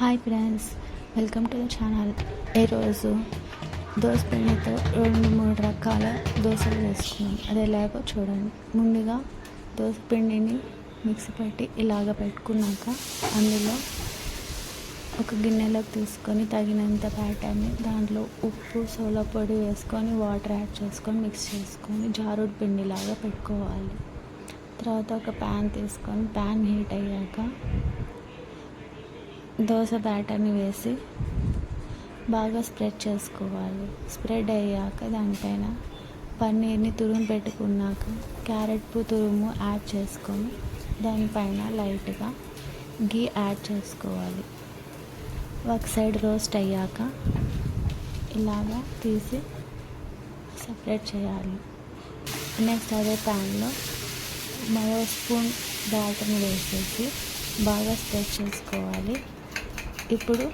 Hi friends, welcome to the channel. ఈరోజు దోశ పిండితో 2-3 రకాల దోశలు వేసుకున్నాం. అది ఎలాగో చూడండి. ముందుగా దోశ పిండిని మిక్సీ పట్టి ఇలాగ పెట్టుకున్నాక అందులో ఒక గిన్నెలోకి తీసుకొని తగినంత బ్యాటర్ని దాంట్లో ఉప్పు, సోడా పొడి వేసుకొని వాటర్ యాడ్ చేసుకొని మిక్స్ చేసుకొని జారుడు పిండిలాగా పెట్టుకోవాలి. తర్వాత ఒక ప్యాన్ తీసుకొని ప్యాన్ హీట్ అయ్యాక దోశ బ్యాటర్ని వేసి బాగా స్ప్రెడ్ చేసుకోవాలి. స్ప్రెడ్ అయ్యాక దానిపైన పన్నీర్ని తురుము పెట్టుకున్నాక క్యారెట్ తురుము యాడ్ చేసుకొని దానిపైన లైట్గా గీ యాడ్ చేసుకోవాలి. ఒక సైడ్ రోస్ట్ అయ్యాక ఇలాగా తీసి సపరేట్ చేయాలి. నెక్స్ట్ అదే ప్యాన్లో మరో స్పూన్ బ్యాటర్ని వేసేసి బాగా స్ప్రెడ్ చేసుకోవాలి. ఇప్పుడు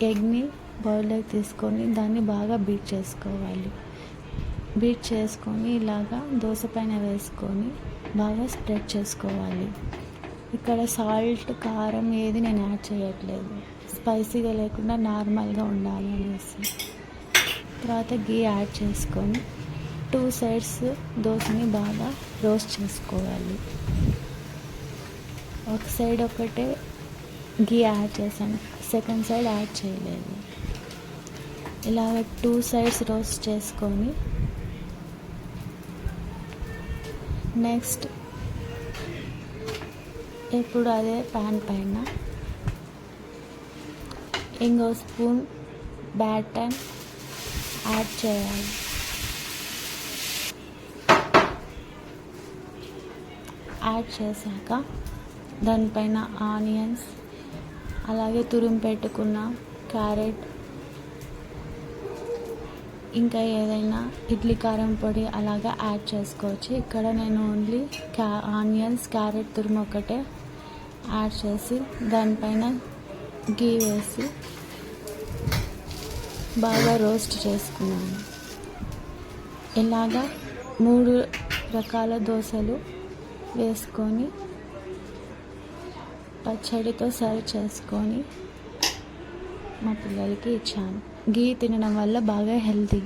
ఎగ్ని బౌల్లోకి తీసుకొని దాన్ని బాగా బీట్ చేసుకోవాలి. బీట్ చేసుకొని ఇలాగా దోశ పైన వేసుకొని బాగా స్ప్రెడ్ చేసుకోవాలి. ఇక్కడ సాల్ట్, కారం ఏది నేను యాడ్ చేయట్లేదు, స్పైసీగా లేకుండా నార్మల్గా ఉండాలి అనేసి. తర్వాత గీ యాడ్ చేసుకొని 2 సైడ్స్ దోశని బాగా రోస్ట్ చేసుకోవాలి. ఒక సైడ్ ఒకటే గీ యాడ్ చేశాను, సెకండ్ సైడ్ యాడ్ చేయలేదు. ఇలాగ 2 సైడ్స్ రోస్ట్ చేసుకొని నెక్స్ట్ ఇప్పుడు అదే ప్యాన్ పైన ఇంకో స్పూన్ బ్యాటర్ యాడ్ చేయాలి. యాడ్ చేశాక దానిపైన ఆనియన్స్, అలాగే తురుము పెట్టుకున్న క్యారెట్, ఇంకా ఏదైనా ఇడ్లీ కారం పొడి అలాగా యాడ్ చేసుకోవచ్చు. ఇక్కడ నేను ఓన్లీ ఆనియన్స్, క్యారెట్ తురుము ఒకటే యాడ్ చేసి దానిపైన గీ వేసి బాగా రోస్ట్ చేసుకున్నాను. ఇలాగా 3 రకాల దోశలు వేసుకొని పచ్చడితో సర్వ్ చేసుకొని మా పిల్లలకి ఇచ్చాను. గీ తినడం వల్ల బాగా హెల్తీ.